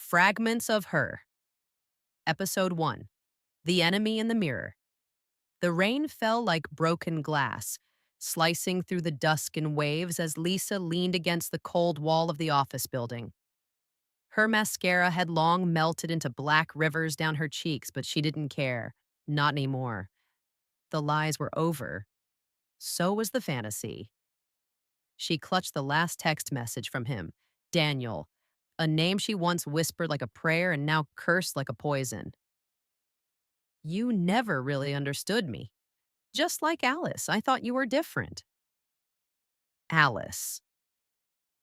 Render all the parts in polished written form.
Fragments of Her. Episode 1. The Enemy in the Mirror. The rain fell like broken glass, slicing through the dusk in waves as Lisa leaned against the cold wall of the office building. Her mascara had long melted into black rivers down her cheeks, but she didn't care. Not anymore. The lies were over. So was the fantasy. She clutched the last text message from him, Daniel, a name she once whispered like a prayer and now cursed like a poison. You never really understood me. Just like Alice, I thought you were different. Alice.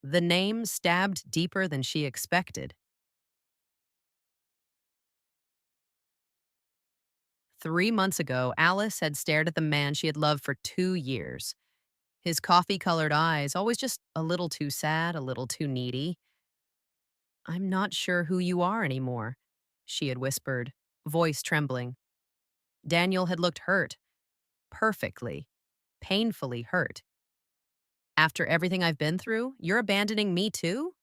The name stabbed deeper than she expected. 3 months ago, Alice had stared at the man she had loved for 2 years. His coffee-colored eyes, always just a little too sad, a little too needy. I'm not sure who you are anymore, she had whispered, voice trembling. Daniel had looked hurt. Perfectly, painfully hurt. After everything I've been through, you're abandoning me too?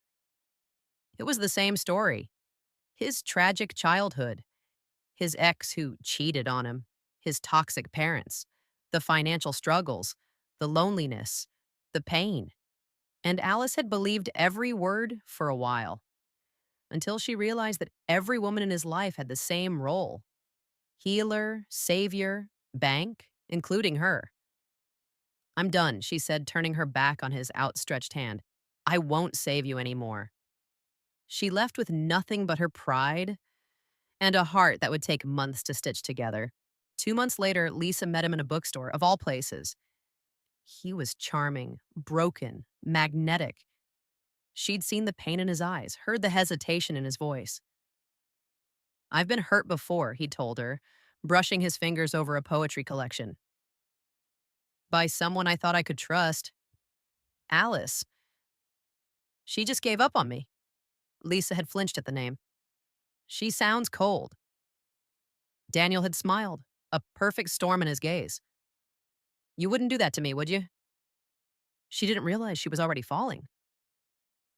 It was the same story. His tragic childhood, his ex who cheated on him, his toxic parents, the financial struggles, the loneliness, the pain. And Alice had believed every word for a while, until she realized that every woman in his life had the same role: healer, savior, bank, including her. I'm done, she said, turning her back on his outstretched hand. I won't save you anymore. She left with nothing but her pride and a heart that would take months to stitch together. 2 months later, Lisa met him in a bookstore, of all places. He was charming, broken, magnetic. She'd seen the pain in his eyes, heard the hesitation in his voice. I've been hurt before, he told her, brushing his fingers over a poetry collection. By someone I thought I could trust. Alice. She just gave up on me. Lisa had flinched at the name. She sounds cold. Daniel had smiled, a perfect storm in his gaze. You wouldn't do that to me, would you? She didn't realize she was already falling.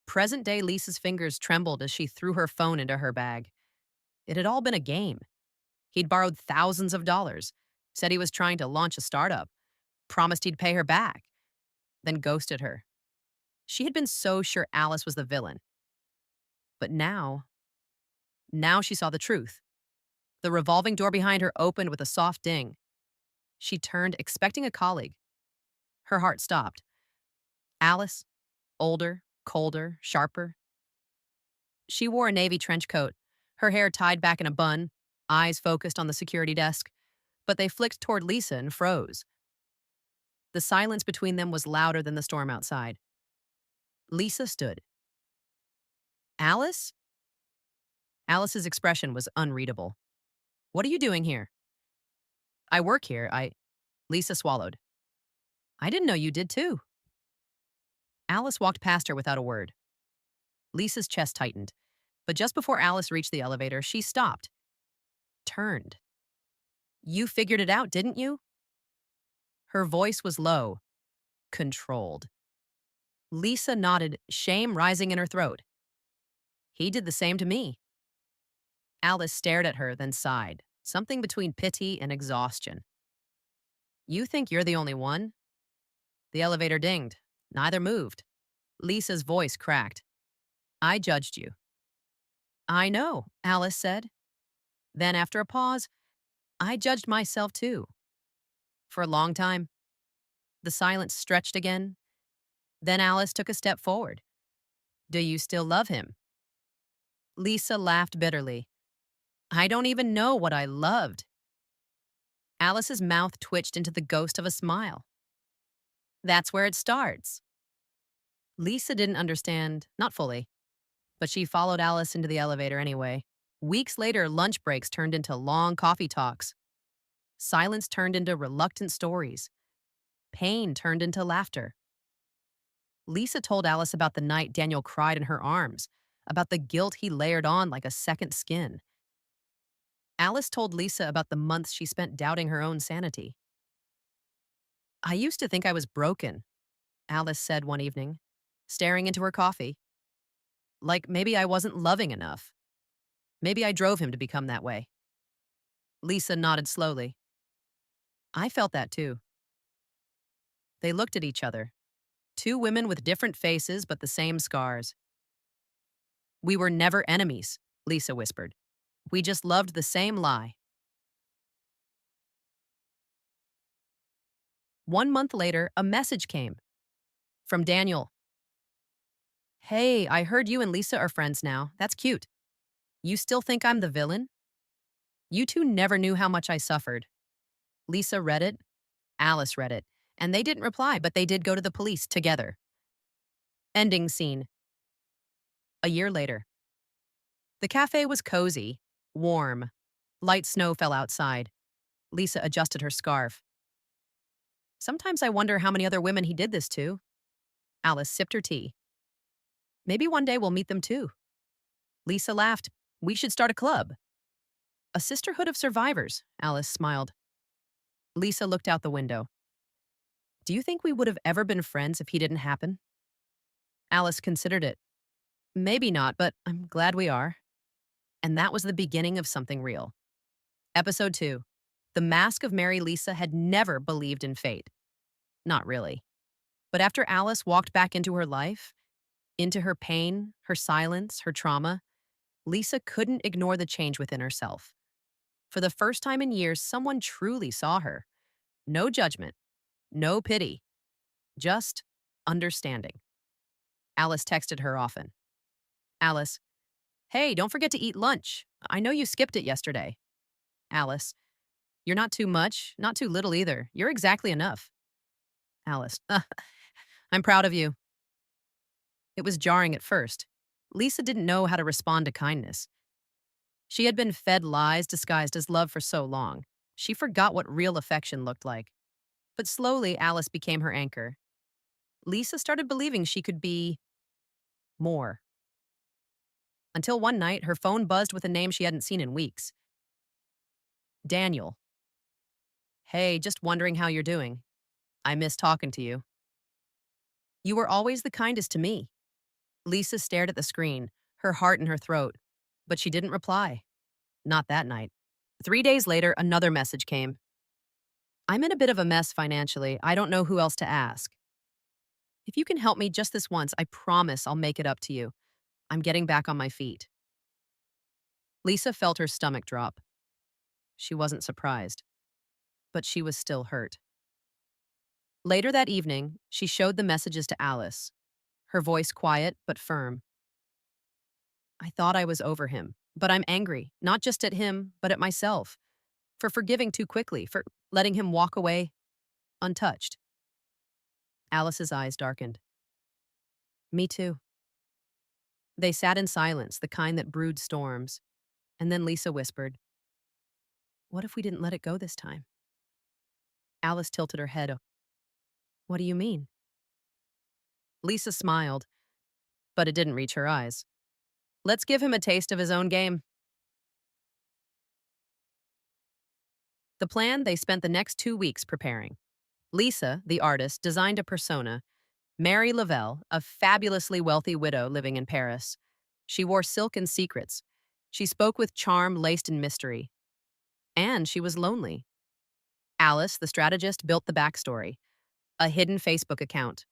Present-day Lisa's fingers trembled as she threw her phone into her bag. It had all been a game. He'd borrowed thousands of dollars, said he was trying to launch a startup, promised he'd pay her back, then ghosted her. She had been so sure Alice was the villain. But now she saw the truth. The revolving door behind her opened with a soft ding. She turned, expecting a colleague. Her heart stopped. Alice, older, colder, sharper. She wore a navy trench coat, her hair tied back in a bun, eyes focused on the security desk, but they flicked toward Lisa and froze. The silence between them was louder than the storm outside. Lisa stood. Alice? Alice's expression was unreadable. What are you doing here? I work here. Lisa swallowed. I didn't know you did too. Alice walked past her without a word. Lisa's chest tightened, but just before Alice reached the elevator, she stopped. Turned. You figured it out, didn't you? Her voice was low, controlled. Lisa nodded, shame rising in her throat. He did the same to me. Alice stared at her, then sighed, something between pity and exhaustion. You think you're the only one? The elevator dinged. Neither moved. Lisa's voice cracked. I judged you. I know, Alice said. Then, after a pause, I judged myself too. For a long time. The silence stretched again. Then Alice took a step forward. Do you still love him? Lisa laughed bitterly. I don't even know what I loved. Alice's mouth twitched into the ghost of a smile. That's where it starts. Lisa didn't understand, not fully, but she followed Alice into the elevator anyway. Weeks later, lunch breaks turned into long coffee talks. Silence turned into reluctant stories. Pain turned into laughter. Lisa told Alice about the night Daniel cried in her arms, about the guilt he layered on like a second skin. Alice told Lisa about the months she spent doubting her own sanity. I used to think I was broken, Alice said one evening, staring into her coffee. Like maybe I wasn't loving enough. Maybe I drove him to become that way. Lisa nodded slowly. I felt that too. They looked at each other. Two women with different faces but the same scars. We were never enemies, Lisa whispered. We just loved the same lie. 1 month later, a message came from Daniel. Hey, I heard you and Lisa are friends now. That's cute. You still think I'm the villain? You two never knew how much I suffered. Lisa read it, Alice read it, and they didn't reply, but they did go to the police together. Ending scene. A year later. The cafe was cozy, warm. Light snow fell outside. Lisa adjusted her scarf. Sometimes I wonder how many other women he did this to. Alice sipped her tea. Maybe one day we'll meet them too. Lisa laughed. We should start a club. A sisterhood of survivors, Alice smiled. Lisa looked out the window. Do you think we would have ever been friends if he didn't happen? Alice considered it. Maybe not, but I'm glad we are. And that was the beginning of something real. Episode 2. The Mask of Mary Lisa had never believed in fate. Not really. But after Alice walked back into her life, into her pain, her silence, her trauma, Lisa couldn't ignore the change within herself. For the first time in years, someone truly saw her. No judgment, no pity, just understanding. Alice texted her often. Alice, hey, don't forget to eat lunch. I know you skipped it yesterday. Alice, you're not too much, not too little either. You're exactly enough. Alice, I'm proud of you. It was jarring at first. Lisa didn't know how to respond to kindness. She had been fed lies disguised as love for so long. She forgot what real affection looked like. But slowly, Alice became her anchor. Lisa started believing she could be more. Until one night, her phone buzzed with a name she hadn't seen in weeks. Daniel. Hey, just wondering how you're doing. I miss talking to you. You were always the kindest to me. Lisa stared at the screen, her heart in her throat, but she didn't reply. Not that night. 3 days later, another message came. I'm in a bit of a mess financially. I don't know who else to ask. If you can help me just this once, I promise I'll make it up to you. I'm getting back on my feet. Lisa felt her stomach drop. She wasn't surprised, but she was still hurt. Later that evening, she showed the messages to Alice, her voice quiet but firm. I thought I was over him, but I'm angry, not just at him, but at myself, for forgiving too quickly, for letting him walk away untouched. Alice's eyes darkened. Me too. They sat in silence, the kind that brewed storms, and then Lisa whispered, what if we didn't let it go this time? Alice tilted her head. What do you mean? Lisa smiled, but it didn't reach her eyes. Let's give him a taste of his own game. The plan they spent the next 2 weeks preparing. Lisa, the artist, designed a persona, Mary Lavelle, a fabulously wealthy widow living in Paris. She wore silk and secrets. She spoke with charm laced in mystery. And she was lonely. Alice, the strategist, built the backstory. A hidden Facebook account.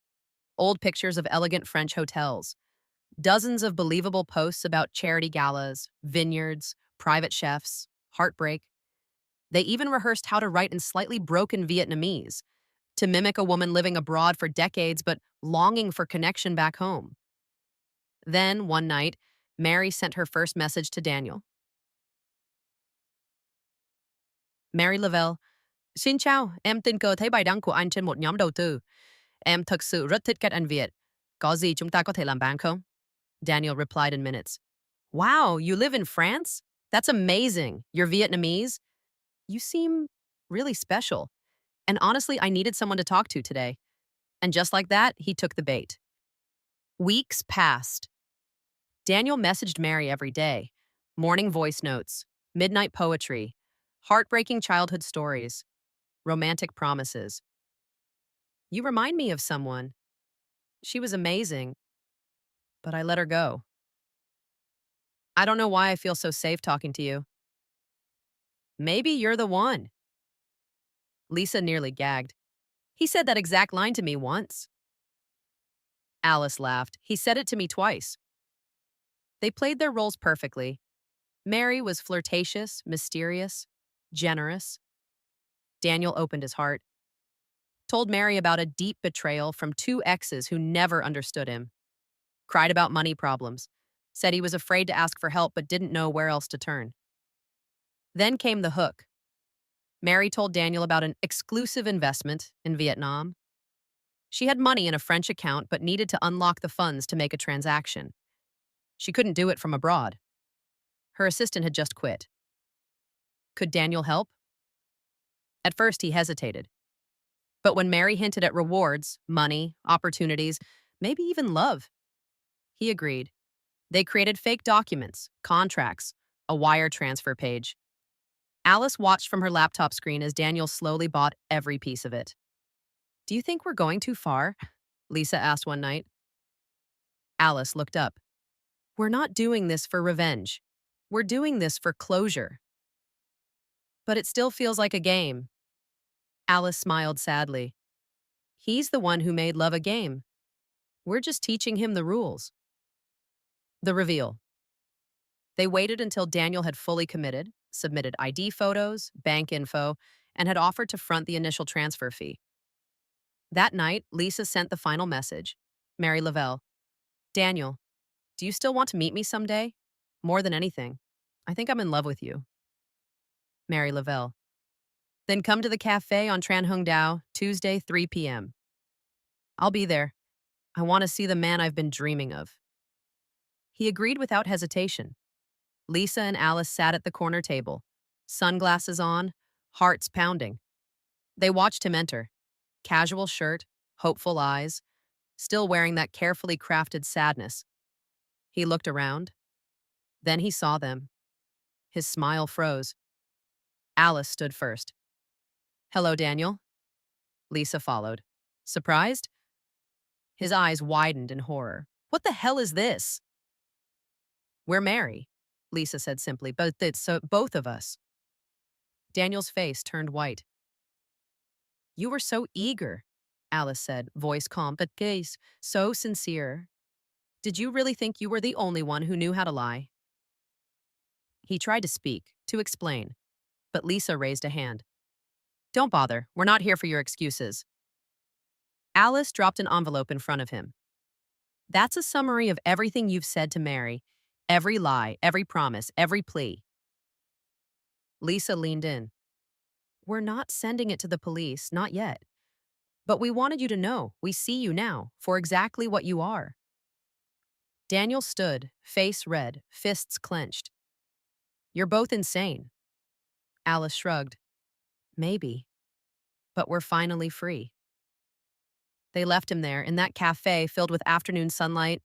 Old pictures of elegant French hotels. Dozens of believable posts about charity galas, vineyards, private chefs, heartbreak. They even rehearsed how to write in slightly broken Vietnamese, to mimic a woman living abroad for decades but longing for connection back home. Then, one night, Mary sent her first message to Daniel. Mary Lavelle, xin chào, em tình cờ thấy bài đăng của anh trên một nhóm đầu tư. Em thực sự rất thích cách anh Việt. Có gì chúng ta có thể làm bạn không? Daniel replied in minutes. Wow, you live in France? That's amazing. You're Vietnamese? You seem really special. And honestly, I needed someone to talk to today. And just like that, he took the bait. Weeks passed. Daniel messaged Mary every day. Morning voice notes, midnight poetry, heartbreaking childhood stories, romantic promises. You remind me of someone. She was amazing, but I let her go. I don't know why I feel so safe talking to you. Maybe you're the one. Lisa nearly gagged. He said that exact line to me once. Alice laughed. He said it to me twice. They played their roles perfectly. Mary was flirtatious, mysterious, generous. Daniel opened his heart, told Mary about a deep betrayal from two exes who never understood him, cried about money problems, said he was afraid to ask for help but didn't know where else to turn. Then came the hook. Mary told Daniel about an exclusive investment in Vietnam. She had money in a French account but needed to unlock the funds to make a transaction. She couldn't do it from abroad. Her assistant had just quit. Could Daniel help? At first, he hesitated. But when Mary hinted at rewards, money, opportunities, maybe even love, he agreed. They created fake documents, contracts, a wire transfer page. Alice watched from her laptop screen as Daniel slowly bought every piece of it. Do you think we're going too far? Lisa asked one night. Alice looked up. We're not doing this for revenge. We're doing this for closure. But it still feels like a game. Alice smiled sadly. He's the one who made love a game. We're just teaching him the rules. The reveal. They waited until Daniel had fully committed, submitted ID photos, bank info, and had offered to front the initial transfer fee. That night, Lisa sent the final message. Mary Lavelle. Daniel, do you still want to meet me someday? More than anything. I think I'm in love with you. Mary Lavelle. Then come to the cafe on Tran Hung Dao, Tuesday, 3 p.m. I'll be there. I want to see the man I've been dreaming of. He agreed without hesitation. Lisa and Alice sat at the corner table, sunglasses on, hearts pounding. They watched him enter. Casual shirt, hopeful eyes, still wearing that carefully crafted sadness. He looked around. Then he saw them. His smile froze. Alice stood first. Hello, Daniel. Lisa followed. Surprised? His eyes widened in horror. What the hell is this? We're Mary, Lisa said simply, but it's both of us. Daniel's face turned white. You were so eager, Alice said, voice calm, but gaze so sincere. Did you really think you were the only one who knew how to lie? He tried to speak, to explain, but Lisa raised a hand. Don't bother, we're not here for your excuses. Alice dropped an envelope in front of him. That's a summary of everything you've said to Mary, every lie, every promise, every plea. Lisa leaned in. We're not sending it to the police, not yet. But we wanted you to know, we see you now, for exactly what you are. Daniel stood, face red, fists clenched. You're both insane. Alice shrugged. Maybe. But we're finally free. They left him there, in that cafe filled with afternoon sunlight,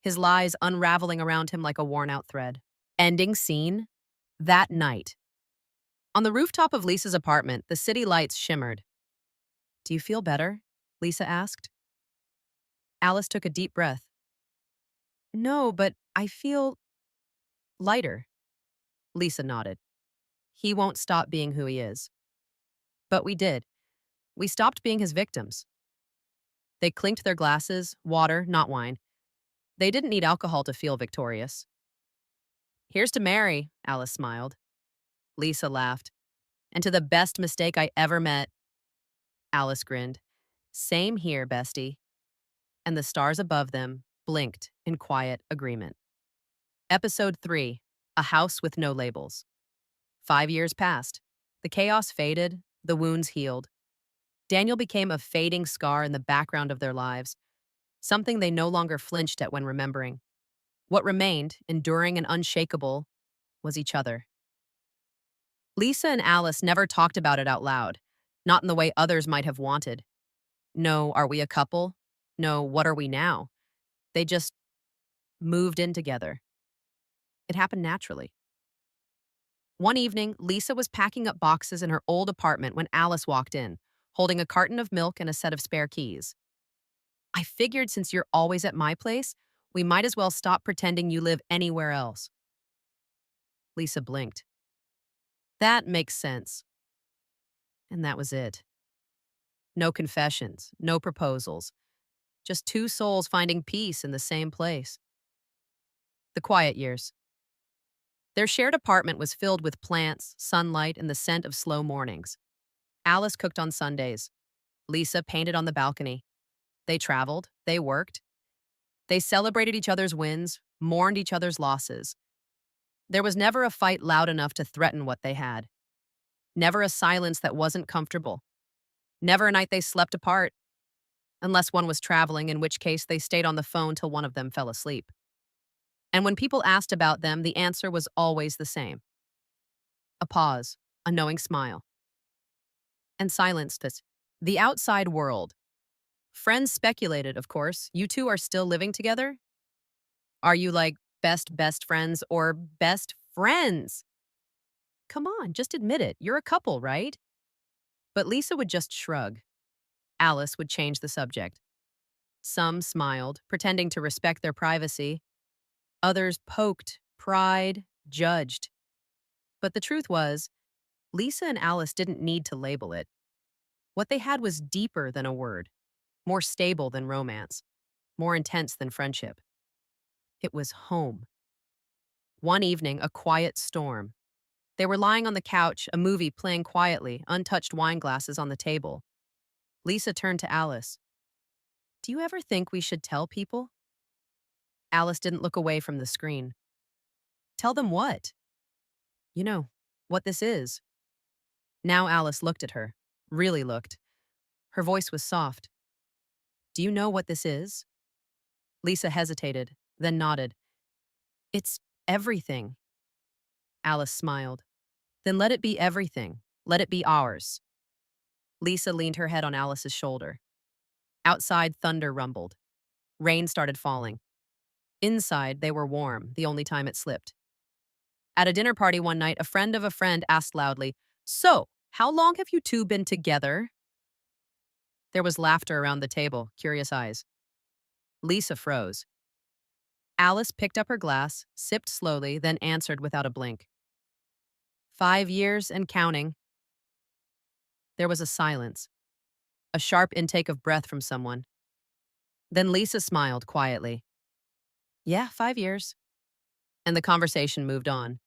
his lies unraveling around him like a worn-out thread. Ending scene? That night. On the rooftop of Lisa's apartment, the city lights shimmered. Do you feel better? Lisa asked. Alice took a deep breath. No, but I feel lighter. Lisa nodded. He won't stop being who he is. But we did. We stopped being his victims. They clinked their glasses, water, not wine. They didn't need alcohol to feel victorious. Here's to Mary, Alice smiled. Lisa laughed. And to the best mistake I ever met. Alice grinned. Same here, bestie. And the stars above them blinked in quiet agreement. Episode 3, A House with No Labels. 5 years passed. The chaos faded, the wounds healed. Daniel became a fading scar in the background of their lives, something they no longer flinched at when remembering. What remained, enduring and unshakable, was each other. Lisa and Alice never talked about it out loud, not in the way others might have wanted. No, are we a couple? No, what are we now? They just moved in together. It happened naturally. One evening, Lisa was packing up boxes in her old apartment when Alice walked in, holding a carton of milk and a set of spare keys. I figured since you're always at my place, we might as well stop pretending you live anywhere else. Lisa blinked. That makes sense. And that was it. No confessions, no proposals. Just two souls finding peace in the same place. The quiet years. Their shared apartment was filled with plants, sunlight, and the scent of slow mornings. Alice cooked on Sundays. Lisa painted on the balcony. They traveled, they worked. They celebrated each other's wins, mourned each other's losses. There was never a fight loud enough to threaten what they had. Never a silence that wasn't comfortable. Never a night they slept apart, unless one was traveling, in which case they stayed on the phone till one of them fell asleep. And when people asked about them, the answer was always the same. A pause, a knowing smile, and silence. The outside world. Friends speculated, of course. You two are still living together? Are you like best friends or best friends? Come on, just admit it. You're a couple, right? But Lisa would just shrug. Alice would change the subject. Some smiled, pretending to respect their privacy. Others poked, pried, judged. But the truth was, Lisa and Alice didn't need to label it. What they had was deeper than a word, more stable than romance, more intense than friendship. It was home. One evening, a quiet storm. They were lying on the couch, a movie playing quietly, untouched wine glasses on the table. Lisa turned to Alice. Do you ever think we should tell people? Alice didn't look away from the screen. Tell them what? You know, what this is. Now Alice looked at her, really looked. Her voice was soft. Do you know what this is? Lisa hesitated, then nodded. It's everything. Alice smiled. Then let it be everything. Let it be ours. Lisa leaned her head on Alice's shoulder. Outside, thunder rumbled. Rain started falling. Inside, they were warm, the only time it slipped. At a dinner party one night, a friend of a friend asked loudly, So, how long have you two been together? There was laughter around the table, curious eyes. Lisa froze. Alice picked up her glass, sipped slowly, then answered without a blink. 5 years and counting. There was a silence, a sharp intake of breath from someone. Then Lisa smiled quietly. Yeah, 5 years. And the conversation moved on.